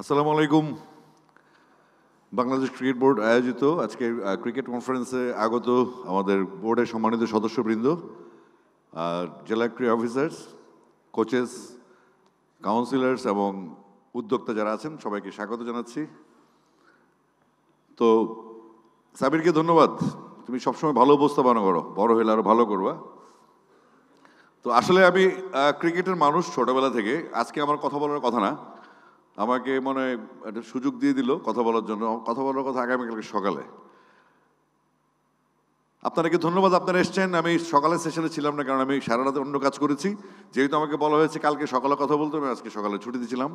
আসসালামু আলাইকুম। Bangladesh cricket board আয়োজিত আজকে ক্রিকেট কনফারেন্সে আগত আমাদের বোর্ডের সম্মানিত সদস্যবৃন্দ, জেলা ক্রীড়া অফিসার্স, কোচেস, কাউন্সিলর্স এবং উদ্যোক্তা যারা আছেন সবাইকে স্বাগত জানাচ্ছি। তো সাবিরকে ধন্যবাদ, তুমি সবসময় ভালো উপস্থাপনা করো, বড় হলে আরও ভালো করবা। তো আসলে আমি ক্রিকেটের মানুষ ছোটবেলা থেকে। আজকে আমার কথা বলার কথা না, আমাকে মনে হয় একটা সুযোগ দিয়ে দিল কথা বলার জন্য। কথা বলার কথা আগামীকালকে সকালে। আপনাদেরকে ধন্যবাদ, আপনারা এসছেন। আমি সকালের সেশনে ছিলাম না, কারণ আমি সারা রাতে অন্য কাজ করেছি। যেহেতু আমাকে বলা হয়েছে কালকে সকালে কথা বলতে, আমি আজকে সকালে ছুটি দিয়েছিলাম।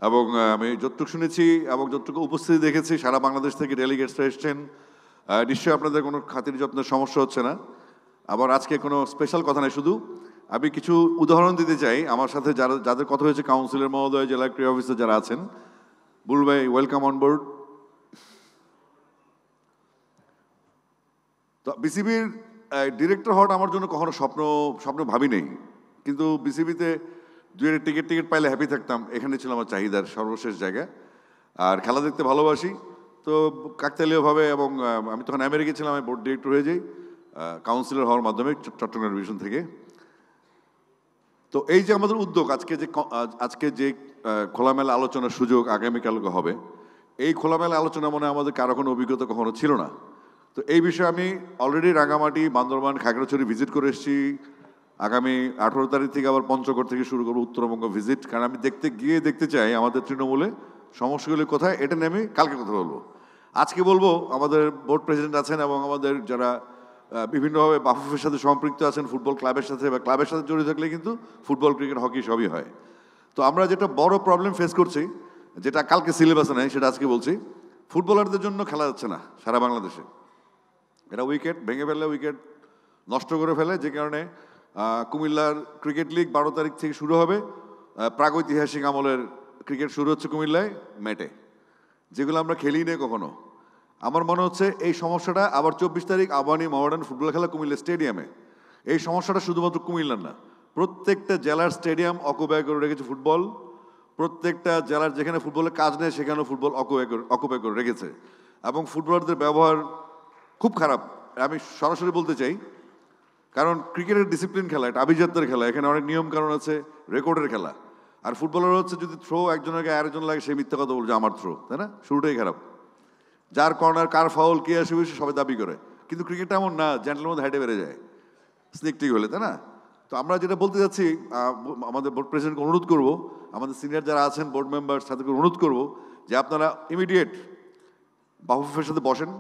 এবং আমি যতটুকু শুনেছি এবং যতটুকু উপস্থিতি দেখেছি, সারা বাংলাদেশ থেকে ডেলিগেটসরা এসছেন। নিশ্চয়ই আপনাদের কোনো খাতির যত্নের সমস্যা হচ্ছে না। আবার আজকে কোনো স্পেশাল কথা নেই, শুধু আমি কিছু উদাহরণ দিতে চাই। আমার সাথে যাদের কথা হয়েছে, কাউন্সিলর মহোদয়, জেলা ক্রীড়া অফিসার যারা আছেন, বুল ভাই ওয়েলকাম অন বোর্ড। তো বিসিবির ডিরেক্টর হওয়াটা আমার জন্য কখনো স্বপ্ন ভাবি নেই, কিন্তু বিসিবিতে দুয়ের টিকিট পাইলে হ্যাপি থাকতাম। এখানে ছিল আমার চাহিদার সর্বশেষ জায়গা। আর খেলা দেখতে ভালোবাসি, তো কাকতালীয়ভাবে, এবং আমি তখন আমেরিকা ছিলাম, আমি বোর্ড ডিরেক্টর হয়ে যাই কাউন্সিলর হওয়ার মাধ্যমে চট্টগ্রাম ডিভিশন থেকে। তো এই যে আমাদের উদ্যোগ, আজকে যে খোলামেলা আলোচনার সুযোগ আগামীকালকে হবে, এই খোলামেলা আলোচনা মনে আমাদের কারো কোনো অভিজ্ঞতা কখনো ছিল না। তো এই বিষয়ে আমি অলরেডি রাঙামাটি, বান্দরবান, খাগড়াছড়ি ভিজিট করে এসেছি। আগামী 18 তারিখ থেকে আবার পঞ্চগড় থেকে শুরু করবো উত্তরবঙ্গ ভিজিট, কারণ আমি দেখতে চাই আমাদের তৃণমূলে সমস্যাগুলি কোথায়। এটা নিয়ে আমি কালকে কথা বলবো। আজকে বলবো আমাদের বোর্ড প্রেসিডেন্ট আছেন এবং আমাদের যারা বিভিন্নভাবে বাফুফের সাথে সম্পৃক্ত আছেন, ফুটবল ক্লাবের সাথে বা ক্লাবের সাথে জড়িত থাকলে কিন্তু ফুটবল, ক্রিকেট, হকি সবই হয়। তো আমরা যেটা বড় প্রবলেম ফেস করছি, যেটা কালকে সিলেবাসে নেই, সেটা আজকে বলছি। ফুটবলারদের জন্য খেলা যাচ্ছে না সারা বাংলাদেশে। এরা উইকেট ভেঙে ফেলে, উইকেট নষ্ট করে ফেলে, যে কারণে কুমিল্লার ক্রিকেট লিগ 12 তারিখ থেকে শুরু হবে। প্রাগৈতিহাসিক আমলের ক্রিকেট শুরু হচ্ছে কুমিল্লায় ম্যাটে, যেগুলো আমরা খেলি নেই কখনো। আমার মনে হচ্ছে এই সমস্যাটা আবার 24 তারিখ আবাহনী মডার্ন ফুটবল খেলা কুমিল্লা স্টেডিয়ামে। এই সমস্যাটা শুধুমাত্র কুমিল্লার না, প্রত্যেকটা জেলার স্টেডিয়াম অকুপাই করে রেখেছে ফুটবল। প্রত্যেকটা জেলার যেখানে ফুটবলের কাজ নেই সেখানেও ফুটবল অকুপাই করে রেখেছে। এবং ফুটবলারদের ব্যবহার খুব খারাপ, আমি সরাসরি বলতে চাই। কারণ ক্রিকেটের ডিসিপ্লিন খেলা, এটা আভিজাত্যের খেলা, এখানে অনেক নিয়ম কারণ আছে, রেকর্ডের খেলা। আর ফুটবলার হচ্ছে যদি থ্রো একজনের গায়ে আরেকজন লাগে, সেই মিথ্যা কথা বলছে আমার থ্রো, তাই না? শুরুটাই খারাপ। যার কর্নার, কার ফাউল, কে আসবে সবাই দাবি করে। কিন্তু ক্রিকেটটা এমন না, জ্যান্টেলের মধ্যে হাইটে বেড়ে যায় স্নিক টিক হলে, তাই না? তো আমরা যেটা বলতে যাচ্ছি, আমাদের বোর্ড প্রেসিডেন্টকে অনুরোধ করবো, আমাদের সিনিয়র যারা আছেন বোর্ড মেম্বার তাদেরকে অনুরোধ করবো যে আপনারা ইমিডিয়েট বাফুফের সাথে বসেন।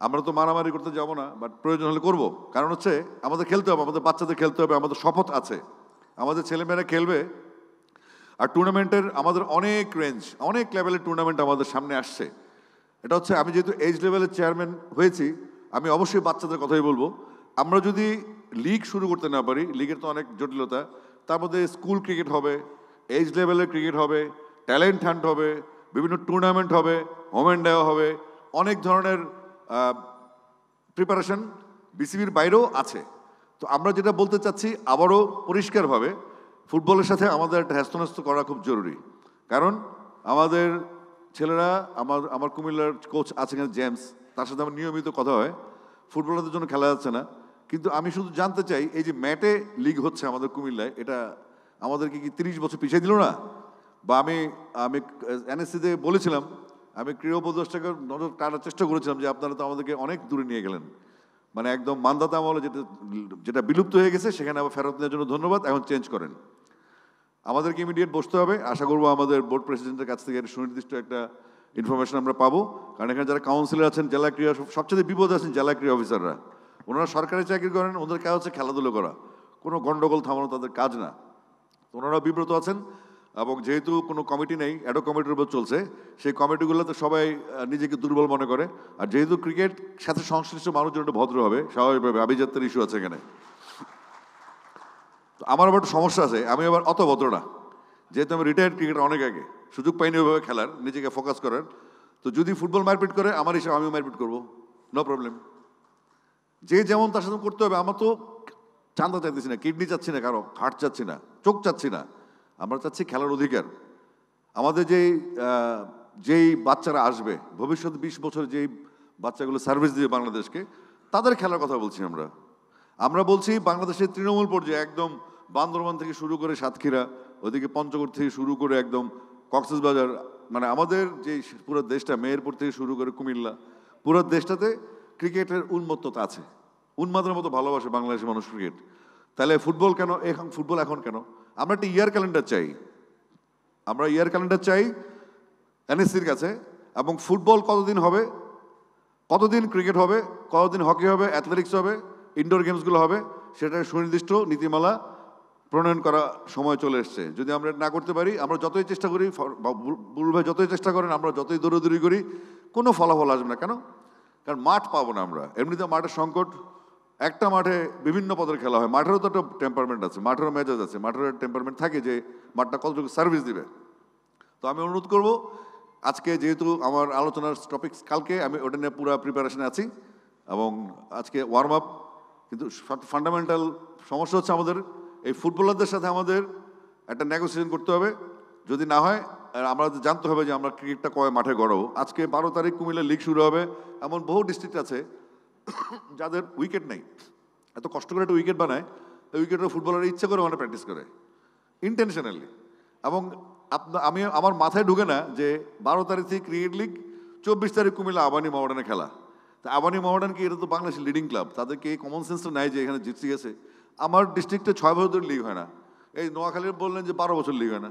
আমরা তো মারামারি করতে যাবো না, বাট প্রয়োজন হলে করবো। কারণ হচ্ছে আমাদের খেলতে হবে, আমাদের বাচ্চাদের খেলতে হবে, আমাদের শপথ আছে, আমাদের ছেলেমেয়েরা খেলবে। আর টুর্নামেন্টের আমাদের অনেক রেঞ্জ, অনেক লেভেলের টুর্নামেন্ট আমাদের সামনে আসছে। এটা হচ্ছে, আমি যেহেতু এজ লেভেলের চেয়ারম্যান হয়েছি, আমি অবশ্যই বাচ্চাদের কথাই বলবো। আমরা যদি লিগ শুরু করতে না পারি, লিগের তো অনেক জটিলতা, তার মধ্যে স্কুল ক্রিকেট হবে, এজ লেভেলের ক্রিকেট হবে, ট্যালেন্ট হান্ট হবে, বিভিন্ন টুর্নামেন্ট হবে, ওমেন ডে হবে, অনেক ধরনের প্রিপারেশন বিসিবির বাইরেও আছে। তো আমরা যেটা বলতে চাচ্ছি আবারও পরিষ্কারভাবে, ফুটবলের সাথে আমাদের একটা হ্যাস্তন্যস্ত করা খুব জরুরি। কারণ আমাদের ছেলেরা, আমার কুমিল্লার কোচ আছেন জেমস, তার সাথে আমার নিয়মিত কথা হয়। ফুটবলারদের জন্য খেলা যাচ্ছে না, কিন্তু আমি শুধু জানতে চাই, এই যে ম্যাটে লিগ হচ্ছে আমাদের কুমিল্লায়, এটা আমাদেরকে কি 30 বছর পিছিয়ে দিল না? বা আমি এনএসসিতে বলেছিলাম, আমি ক্রীড়া উপদেষ্টাকে নজর টানার চেষ্টা করেছিলাম যে আপনারা তো আমাদেরকে অনেক দূরে নিয়ে গেলেন, মানে একদম মান্দাতা আমলে যেটা বিলুপ্ত হয়ে গেছে সেখানে আবার ফেরত নেওয়ার জন্য ধন্যবাদ, এখন চেঞ্জ করেন। আমাদেরকে ইমিডিয়েট বসতে হবে। আশা করবো আমাদের বোর্ড প্রেসিডেন্টের কাছ থেকে সুনির্দিষ্ট একটা ইনফরমেশন আমরা পাবো। কারণ এখানে যারা কাউন্সিলর আছেন, জেলা ক্রীড়া, সবচেয়ে বিপদ আছেন জেলা ক্রীড়া অফিসাররা। ওনারা সরকারি চাকরি করেন, ওদের কাজ হচ্ছে খেলাধুলো করা, কোনো গণ্ডগোল থামানো তাদের কাজ না। ওনারাও বিব্রত আছেন। এবং যেহেতু কোনো কমিটি নেই, অ্যাডো কমিটির উপর চলছে, সেই কমিটিগুলোতে সবাই নিজেকে দুর্বল মনে করে। আর যেহেতু ক্রিকেট সাথে সংশ্লিষ্ট মানুষজন একটু ভদ্র হবে, স্বাভাবিকভাবে আভিজাত্যের ইস্যু আছে এখানে। তো আমার আবার একটা সমস্যা আছে, আমি আবার অত ভদ্র না, যেহেতু আমি রিটায়ার্ড ক্রিকেটার, অনেক আগে সুযোগ পাইনি ওইভাবে খেলার, নিজেকে ফোকাস করার। তো যদি ফুটবল মারপিট করে, আমার হিসাবে আমিও মারপিট করবো, নো প্রবলেম। যে যেমন তার সাথে করতে হবে। আমার তো চান্দা চাইতেছি না, কিডনি চাচ্ছি না, কারো হার্ট চাচ্ছি না, চোখ চাচ্ছি না, আমরা চাচ্ছি খেলার অধিকার। আমাদের যেই বাচ্চারা আসবে ভবিষ্যৎ 20 বছর যেই বাচ্চাগুলো সার্ভিস দিবে বাংলাদেশকে, তাদের খেলার কথা বলছি আমরা। আমরা বলছি বাংলাদেশের তৃণমূল পর্যায়ে একদম বান্দরবান থেকে শুরু করে সাতক্ষীরা, ওইদিকে পঞ্চগড় থেকে শুরু করে একদম কক্সবাজার, মানে আমাদের যে পুরো দেশটা, মেহেরপুর থেকে শুরু করে কুমিল্লা, পুরো দেশটাতে ক্রিকেটের উন্মত্ততা আছে। উন্মাদের মতো ভালোবাসে বাংলাদেশের মানুষ ক্রিকেট। তাহলে ফুটবল কেন এখন, ফুটবল এখন কেন? আমরা একটা ইয়ার ক্যালেন্ডার চাই। আমরা ইয়ার ক্যালেন্ডার চাই এনএসসির কাছে, এবং ফুটবল কতদিন হবে, কতদিন ক্রিকেট হবে, কতদিন হকি হবে, অ্যাথলেটিক্স হবে, ইনডোর গেমসগুলো হবে, সেটা সুনির্দিষ্ট নীতিমালা প্রণয়ন করা সময় চলে এসছে। যদি আমরা না করতে পারি, আমরা যতই চেষ্টা করি, বুলু ভাই যতই চেষ্টা করেন, আমরা যতই দৌড়াদৌড়ি করি, কোনো ফলাফল আসবে না। কেন? কারণ মাঠ পাবো না আমরা। এমনিতে মাঠের সংকট, একটা মাঠে বিভিন্ন পদের খেলা হয়, মাঠেরও তো একটা টেম্পারমেন্ট আছে, মাঠেরও মেজাজ আছে, মাঠের টেম্পারমেন্ট থাকে যে মাঠটা কতটুকু সার্ভিস দিবে। তো আমি অনুরোধ করব, আজকে যেহেতু আমার আলোচনার টপিকস কালকে, আমি ওটা নিয়ে পুরো প্রিপারেশনে আছি, এবং আজকে ওয়ার্ম আপ। কিন্তু ফান্ডামেন্টাল সমস্যা হচ্ছে আমাদের এই ফুটবলারদের সাথে আমাদের একটা নেগোসিয়েশন করতে হবে। যদি না হয়, আমরা জানতে হবে যে আমরা ক্রিকেটটা কয় মাঠে গড়াবো। আজকে 12 তারিখ কুমিল্লা লিগ শুরু হবে, এমন বহু ডিস্ট্রিক্ট আছে যাদের উইকেট নেই। এত কষ্ট করে একটা উইকেট বানায়, এই উইকেটের ফুটবলার ইচ্ছে করে মানে প্র্যাকটিস করে ইন্টেনশনালি। এবং আমি আমার মাথায় ঢুকে না যে 12 তারিখ থেকে ক্রিকেট লিগ, 24 তারিখ কুমিল্লা আবানি মহামেডানে খেলা। তা আবানি মহামেডান কি, এটা তো বাংলাদেশের লিডিং ক্লাব, তাদেরকে এই কমন সেন্সটা নাই যে এখানে জিততে গেছে। আমার ডিস্ট্রিক্টে 6 বছর ধরে লিগ হয় না। এই নোয়াখালীর বললেন যে 12 বছর লিগ হয় না।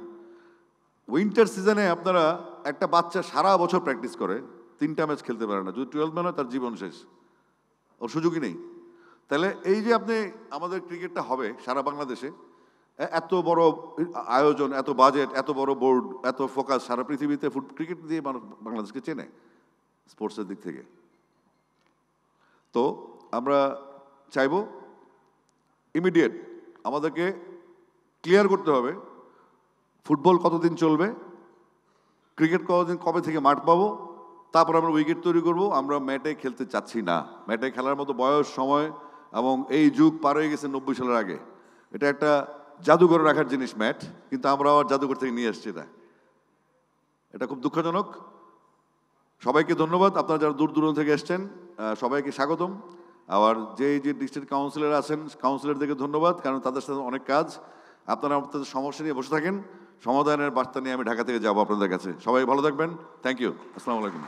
উইন্টার সিজনে আপনারা একটা বাচ্চা সারা বছর প্র্যাকটিস করে 3টা ম্যাচ খেলতে পারে না, যদি 12 ম্যান হয় তার জীবন শেষ, ওর সুযোগই নেই। তাহলে এই যে আপনি আমাদের ক্রিকেটটা হবে সারা বাংলাদেশে, এত বড় আয়োজন, এত বাজেট, এত বড় বোর্ড, এত ফোকাস, সারা পৃথিবীতে ক্রিকেট দিয়ে মানুষ বাংলাদেশকে চেনে স্পোর্টসের দিক থেকে। তো আমরা চাইব ইমিডিয়েট আমাদেরকে ক্লিয়ার করতে হবে ফুটবল কতদিন চলবে, ক্রিকেট কতদিন, কবে থেকে মাঠ পাবো, তারপর আমরা উইকেট তৈরি করব। আমরা ম্যাটে খেলতে চাচ্ছি না। ম্যাটে খেলার মতো বয়স, সময় এবং এই যুগ পার হয়ে গেছে 90 সালের আগে। এটা একটা জাদুঘরে রাখার জিনিস ম্যাট, কিন্তু আমরা আবার জাদুঘর থেকে নিয়ে আসছি এটা। এটা খুব দুঃখজনক। সবাইকে ধন্যবাদ, আপনারা যারা দূর দূরান্ত থেকে এসছেন সবাইকে স্বাগতম। আবার যে ডিস্ট্রিক্ট কাউন্সিলর আছেন, কাউন্সিলরদেরকে ধন্যবাদ, কারণ তাদের সাথে অনেক কাজ। আপনারা আপনাদের সমস্যা নিয়ে বসে থাকেন, সমাধানের বার্তা নিয়ে আমি ঢাকা থেকে যাবো আপনাদের কাছে। সবাই ভালো থাকবেন। Thank you. আসসালামু আলাইকুম।